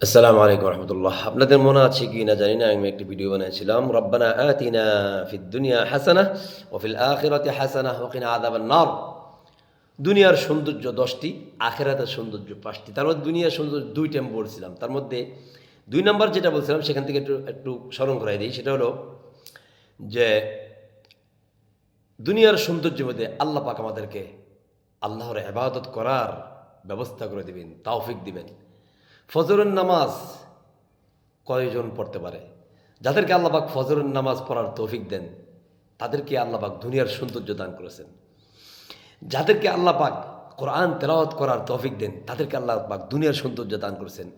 আসসালামু আলাইকুম রহমতুল্লাহ। আপনাদের মনে আছে কি না জানি না, আমি একটি ভিডিও বানিয়েছিলাম, রব্বানা আতিনা ফিদ দুনিয়া হাসানাহ ওয়া ফিল আখিরাতি হাসানাহ ওয়া কিনা আযাবান নার। দুনিয়ার সৌন্দর্য 10টি, আখিরাতের সৌন্দর্য 5টি। তার মধ্যে দুনিয়ার সৌন্দর্য 2টি আমি বলছিলাম। তার মধ্যে 2 নম্বর যেটা বলছিলাম সেখান থেকে একটু একটু স্মরণ করাই দিই। সেটা হলো যে দুনিয়ার সৌন্দর্যের মধ্যে আল্লাহ পাক আমাদেরকে আল্লাহর ইবাদত করার ব্যবস্থা করে দিবেন, তৌফিক দিবেন। ফজরের নামাজ কয়জন পড়তে পারে? যাদেরকে আল্লাহ পাক ফজরের নামাজ পড়ার তৌফিক দেন, তাদেরকে আল্লাহ পাক দুনিয়ার সৌন্দর্য দান করেছেন। যাদেরকে আল্লাহ পাক কোরআন তেলাওয়াত করার তৌফিক দেন, তাদেরকে আল্লাহ পাক দুনিয়ার সৌন্দর্য দান করেছেন।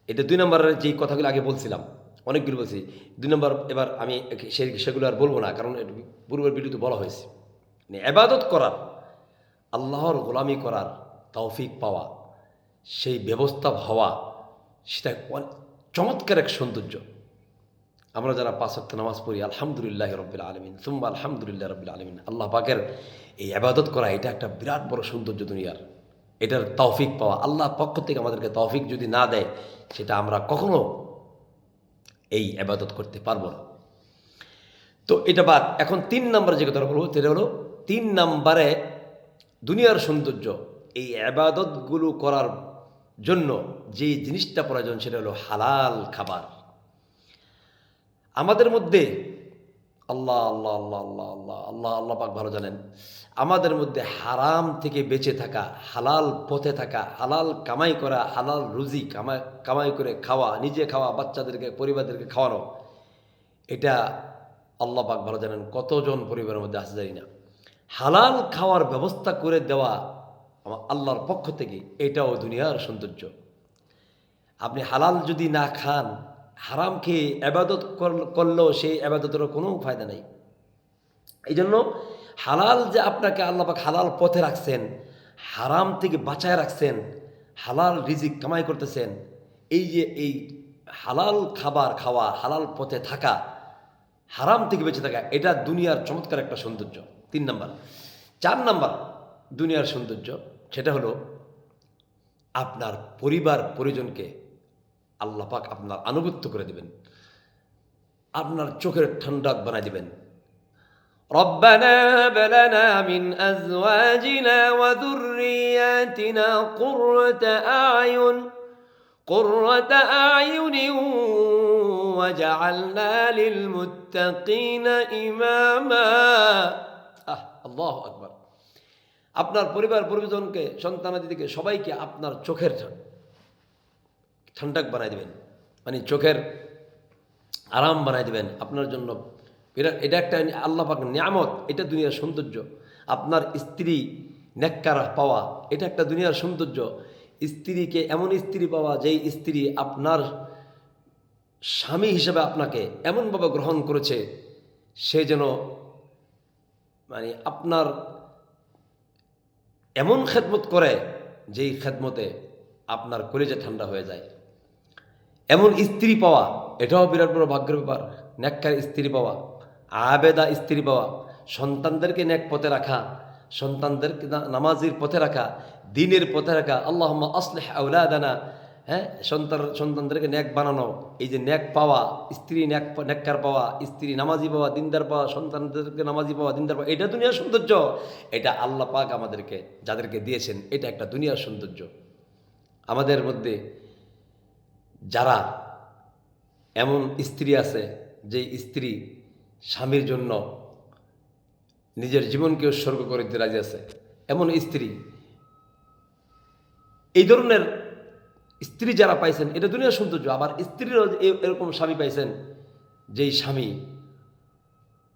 এটা 2 নম্বরের যেই কথাগুলো আগে বলছিলাম, অনেকগুলো বলছি। 2 নম্বর এবার আমি সেগুলো আর বলবো না, কারণ পূর্বের ভিডিওতে বলা হয়েছে। মানে ইবাদত করার, আল্লাহর গোলামি করার তৌফিক পাওয়া, সেই ব্যবস্থা হওয়া, সেটা চমৎকার এক সৌন্দর্য। আমরা যারা 5 ওয়াক্ত নামাজ পড়ি, আলহামদুলিল্লাহ রাব্বিল আলামিন, সুম্মা আলহামদুলিল্লাহ রাব্বিল আলামিন, আল্লাহ পাকের এই ইবাদত করা, এটা একটা বিরাট বড় সৌন্দর্য দুনিয়ার। এটার তৌফিক পাওয়া, আল্লাহর পক্ষ থেকে আমাদেরকে তৌফিক যদি না দেয়, সেটা আমরা কখনো এই ইবাদত করতে পারবো না। তো এটা বাদ। এখন 3 নম্বরে যে কথাটা বলবো সেটা হলো, 3 নম্বরে দুনিয়ার সৌন্দর্য, এই ইবাদতগুলো করার জন্য যে জিনিসটা প্রয়োজন সেটা হলো হালাল খাবার। আমাদের মধ্যে আল্লাহ আল্লাহ আল্লাহ আল্লাহ আল্লাহ আল্লাহ আল্লাহ পাক ভালো জানেন, আমাদের মধ্যে হারাম থেকে বেঁচে থাকা, হালাল পথে থাকা, হালাল কামাই করা, হালাল রুজি কামাই করে খাওয়া, নিজে খাওয়া, বাচ্চাদেরকে পরিবারদেরকে খাওয়ানো, এটা আল্লাহ পাক ভালো জানেন কতজন পরিবারের মধ্যে আছে জানি না। হালাল খাওয়ার ব্যবস্থা করে দেওয়া আমার আল্লাহর পক্ষ থেকে, এটাও দুনিয়ার সৌন্দর্য। আপনি হালাল যদি না খান, হারাম খেয়ে আবাদত করলেও সেই আবাদতেরও কোনো ফায়দা নেই। এই জন্য হালাল যে আপনাকে আল্লাহ পাক হালাল পথে রাখছেন, হারাম থেকে বাঁচায় রাখছেন, হালাল রিজিক কামাই করতেছেন, এই যে এই হালাল খাবার খাওয়া, হালাল পথে থাকা, হারাম থেকে বেঁচে থাকা, এটা দুনিয়ার চমৎকার একটা সৌন্দর্য। 3 নাম্বার। 4 নাম্বার দুনিয়ার সৌন্দর্য, সেটা হলো আপনার পরিবার পরিজনকে আল্লাহ পাক আপনার আনুগত্য করে দেবেন, আপনার চোখের ঠান্ডা বানায় দিবেন। রব্বানা হাব লানা মিন আজওয়াজিনা ওয়া যুররিয়াতিনা কুররাতা আয়ুনিন ওয়াজআলনা লিল মুত্তাকিনা ইমামা। আল্লাহু আকবার। আপনার পরিবার পরিজনকে, সন্তানাদিকে, সবাইকে আপনার চোখের ঠান্ডাক বানায় দিবেন, মানে চোখের আরাম বানায় দিবেন আপনার জন্য। এটা একটা আল্লাহ পাক নিয়ামত, এটা দুনিয়ার সৌন্দর্য। আপনার স্ত্রী নেককার পাওয়া, এটা একটা দুনিয়ার সৌন্দর্য। স্ত্রীকে এমন স্ত্রী পাওয়া, যেই স্ত্রী আপনার স্বামী হিসেবে আপনাকে এমনভাবে গ্রহণ করেছে, সে যেন মানে আপনার এমন খেদমত করে, যেই খেদমতে আপনার কলিজা ঠান্ডা হয়ে যায়। এমন স্ত্রী পাওয়া, এটাও বিরাট বড় ভাগ্যের ব্যাপার। নেককার স্ত্রী পাওয়া, আবেদা স্ত্রী পাওয়া, সন্তানদেরকে নেক পথে রাখা, সন্তানদেরকে নামাজির পথে রাখা, দ্বীনের পথে রাখা। আল্লাহুম্মা আসলিহ আওলাদানা, সন্তানদেরকে নেক বানানো। এই যে নেক পাওয়া, স্ত্রী নেককার পাওয়া, স্ত্রী নামাজি পাওয়া, দিনদার পাওয়া, সন্তানদেরকে নামাজি পাওয়া, দিনদার পাওয়া, এটা দুনিয়ার সৌন্দর্য। এটা আল্লাহ পাক আমাদেরকে যাদেরকে দিয়েছেন, এটা একটা দুনিয়ার সৌন্দর্য। আমাদের মধ্যে যারা এমন স্ত্রী আছে, যে স্ত্রী স্বামীর জন্য নিজের জীবনকে উৎসর্গ করে দিতে রাজি আছে, এমন স্ত্রী, এই ধরনের স্ত্রী যারা পাইছেন, এটা দুনিয়ার সৌন্দর্য। আবার স্ত্রীরও এরকম স্বামী পাইছেন, যেই স্বামী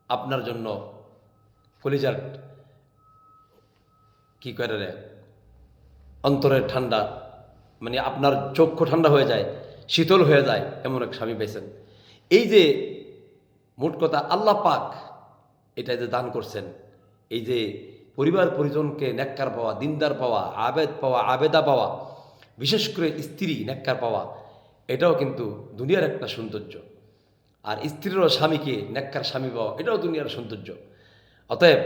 আপনার জন্য কলিজার কি করে রে, অন্তরের ঠান্ডা, মানে আপনার চক্ষু ঠান্ডা হয়ে যায়, শীতল হয়ে যায়, এমন এক স্বামী পাইছেন। এই যে মোট কথা আল্লাহ পাক এটা যে দান করছেন, এই যে পরিবার পরিজনকে নেককার পাওয়া, দিনদার পাওয়া, আবেদ পাওয়া, আবেদা পাওয়া, বিশেষ করে স্ত্রী নেককার পাওয়া, এটাও কিন্তু দুনিয়ার একটা সৌন্দর্য। আর স্ত্রীরও স্বামীকে নেককার স্বামী পাওয়া, এটাও দুনিয়ার সৌন্দর্য। অতএব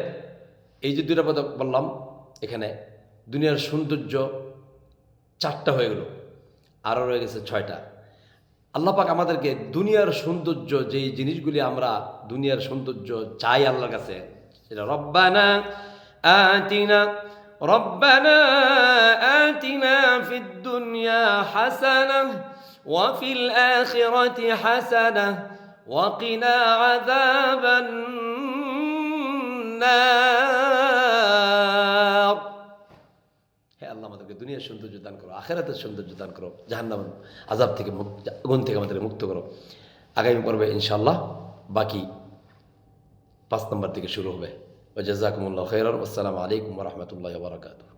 এই যে 2টা পদ বললাম, এখানে দুনিয়ার সৌন্দর্য 4টা হয়ে গেল। আরও রয়ে গেছে 6টা। আল্লাহ পাক আমাদেরকে দুনিয়ার সৌন্দর্য, যেই জিনিসগুলি আমরা দুনিয়ার সৌন্দর্য চাই আল্লাহর কাছে, সেটা রব্বানা আতিনা রব্বানা আতিনা ফিদ দুনিয়া হাসানাহ ওয়া ফিল আখিরাতি হাসানাহ ওয়া কিনা আযাবান নার। হে আল্লাহ, আমাদেরকে দুনিয়ার সৌন্দর্য দান করো, আখিরাতের সৌন্দর্য দান করো, জাহান্নামের আযাব থেকে আগুন থেকে আমাদেরকে মুক্ত করো। আগামী পর্বে ইনশাআল্লাহ বাকি 5 নম্বর থেকে শুরু হবে। ওয়া জাযাকুমুল্লাহু খাইরান। আসসালামু আলাইকুম ওয়া রাহমাতুল্লাহি ওয়া বারাকাতুহু।